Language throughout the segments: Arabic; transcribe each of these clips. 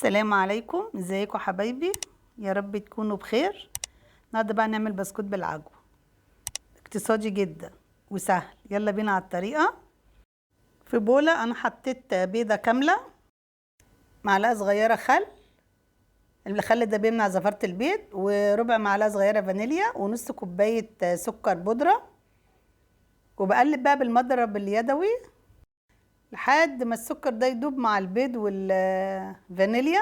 السلام عليكم، ازيكم حبايبي؟ يا رب تكونوا بخير. النهارده بقى نعمل بسكوت بالعجوه، اقتصادي جدا وسهل. يلا بينا على الطريقه. في بوله انا حطيت بيضه كامله، معلقه صغيره خل، الخل ده بيمنع زفاره البيض، وربع معلقه صغيره فانيليا، ونص كوبايه سكر بودره. وبقلب بقى بالمضرب اليدوي لحد ما السكر ده يدوب مع البيض والفانيليا.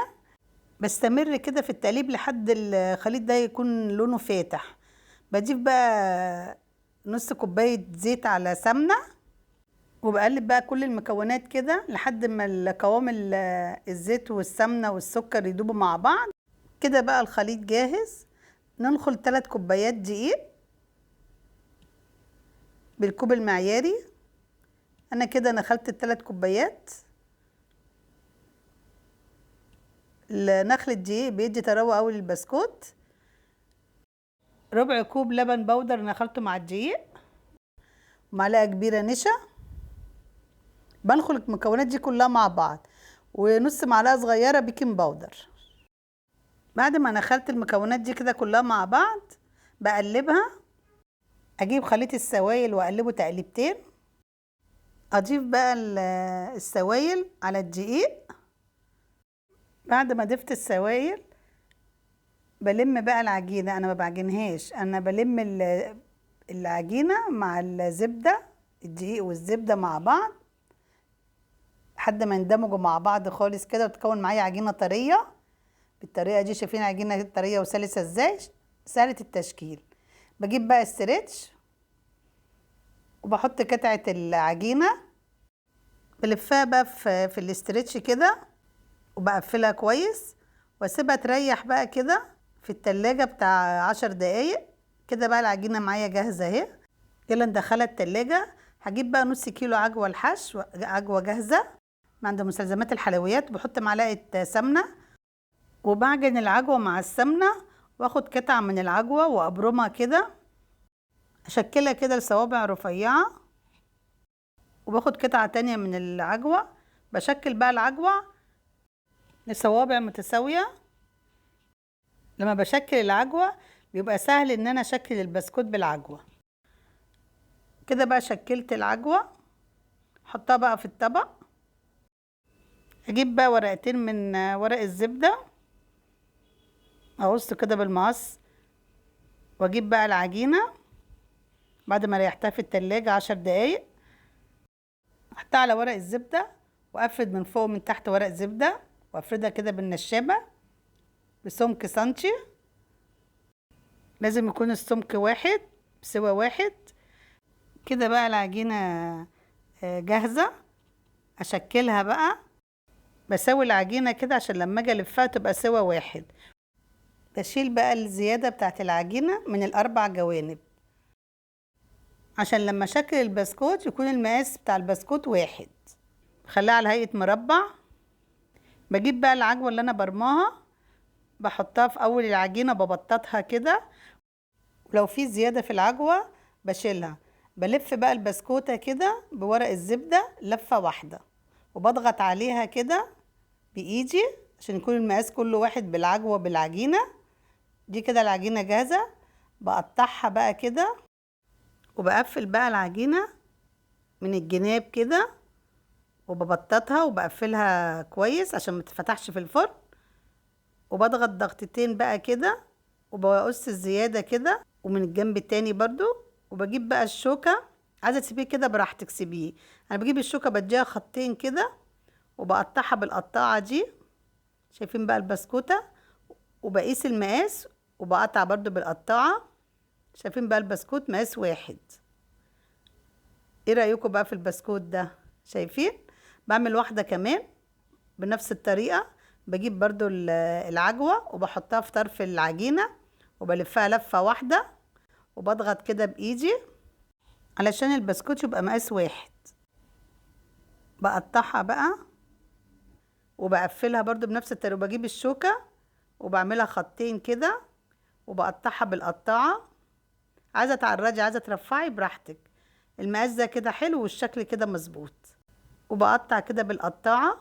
بستمر كده في التقليب لحد الخليط ده يكون لونه فاتح. بضيف بقى نص كوباية زيت على سمنة، وبقلب بقى كل المكونات كده لحد ما القوام الزيت والسمنة والسكر يدوبوا مع بعض. كده بقى الخليط جاهز. ننخل 3 كوبايات دقيق بالكوب المعياري. انا كده نخلت 3 كوبايات. نخل الدقيق بيدي طراوه قوي للبسكوت. ربع كوب لبن بودر نخلته مع الدقيق، معلقه كبيره نشا. بنخل المكونات دي كلها مع بعض، ونص معلقه صغيره بيكنج باودر. بعد ما نخلت المكونات دي كده كلها مع بعض بقلبها. اجيب خليط السوائل واقلبه تقليبتين. اضيف بقى السوائل على الدقيق. بعد ما ضفت السوائل بلم بقى العجينه. انا ما بعجنهاش، انا بلم العجينه مع الزبده، الدقيق والزبده مع بعض لحد ما يندمجوا مع بعض خالص كده وتكون معايا عجينه طريه. بالطريقه دي شايفين عجينه طريه وسلسه ازاي، سهله التشكيل. بجيب بقى الستريتش وبحط قطعه العجينه، بلفها بقى في الاسترتش كده وبقفلها كويس واسيبها تريح بقى كده في التلاجة بتاع 10 دقايق. كده بقى العجينه معايا جاهزه اهي. يلا ندخلها التلاجة. هجيب بقى نص كيلو عجوه الحشو، عجوه جاهزه من عند مستلزمات الحلويات. بحط معلقه سمنه وبعجن العجوه مع السمنه، واخد قطعه من العجوه وابرمها كده، اشكلها كده لصوابع رفيعه، وباخد قطعه تانية من العجوه بشكل بقى العجوه لصوابع متساويه. لما بشكل العجوه بيبقى سهل ان انا اشكل البسكوت بالعجوه. كده بقى شكلت العجوه، احطها بقى في الطبق. اجيب بقى ورقتين من ورق الزبده، اقص كده بالمقص، واجيب بقى العجينه بعد ما ريحتها في التلاجة 10 دقايق، احطها على ورق الزبده وافرد من فوق ومن تحت ورق زبده، وافردها كده بالنشابه بسمك سنتي. لازم يكون السمك واحد بسوى واحد. كده بقى العجينه جاهزه. اشكلها بقى، بسوي العجينه كده عشان لما اجي الفها تبقى سوى واحد. بشيل بقى الزياده بتاعت العجينه من الاربع جوانب عشان لما اشكل البسكوت يكون المقاس بتاع البسكوت واحد. بخليها على هيئه مربع. بجيب بقى العجوه اللي انا برماها بحطها في اول العجينه، ببططها كده، ولو في زياده في العجوه بشيلها. بلف بقى البسكوته كده بورق الزبده لفه واحده، وبضغط عليها كده بايدي عشان يكون المقاس كله واحد بالعجوه بالعجينه. دي كده العجينه جاهزه. بقطعها بقى كده وبقفل بقى العجينه من الجناب كده، وببططها وبقفلها كويس عشان ما تتفتحش في الفرن. وبضغط ضغطتين بقى كده، وبقص الزياده كده ومن الجنب التاني برضو. وبجيب بقى الشوكه، عايزه تسيبيه كده براحتك سيبيه. انا بجيب الشوكه بديها خطين كده وبقطعها بالقطاعه دي. شايفين بقى البسكوته؟ وبقيس المقاس وبقطع برضو بالقطاعه. شايفين بقى البسكوت مقاس واحد. ايه رايكم بقى في البسكوت ده؟ شايفين؟ بعمل واحده كمان بنفس الطريقه. بجيب برضو العجوه وبحطها في طرف العجينه وبلفها لفه واحده، وبضغط كده بايدي علشان البسكوت يبقى مقاس واحد. بقطعها بقى وبقفلها برضو بنفس الطريقه. بجيب الشوكه وبعملها خطين كده وبقطعها بالقطاعه. عايزه تعرجي عايزه ترفعي براحتك. المقاس ده كده حلو والشكل كده مظبوط. وبقطع كده بالقطاعه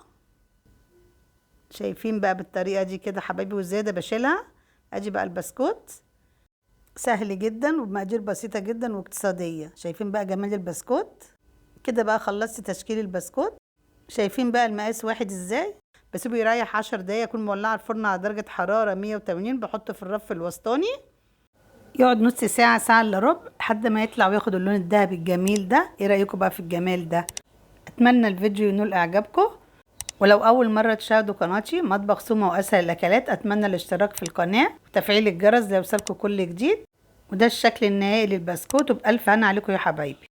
شايفين بقى بالطريقة دي كده حبايبي، والزيادة بشيلها. ادي بقى البسكوت سهل جدا وبمقادير بسيطة جدا واقتصادية. شايفين بقى جمال البسكوت كده. بقى خلصت تشكيل البسكوت. شايفين بقى المقاس واحد ازاي. بسيبه يريح 10 دقايق. اكون مولعة الفرن على درجة حرارة 180. بحطه في الرف الوسطاني يقعد نص ساعة، ساعة الا ربع، لحد ما يطلع وياخد اللون الذهبي الجميل ده. ايه رأيكم بقى في الجمال ده؟ اتمنى الفيديو ينول اعجابكم. ولو اول مرة تشاهدوا قناتي مطبخ سومة واسهل الاكلات، اتمنى الاشتراك في القناة وتفعيل الجرس ليوصلكم كل جديد. وده الشكل النهائي للبسكوت، وبألف هنا عليكم يا حبايبي.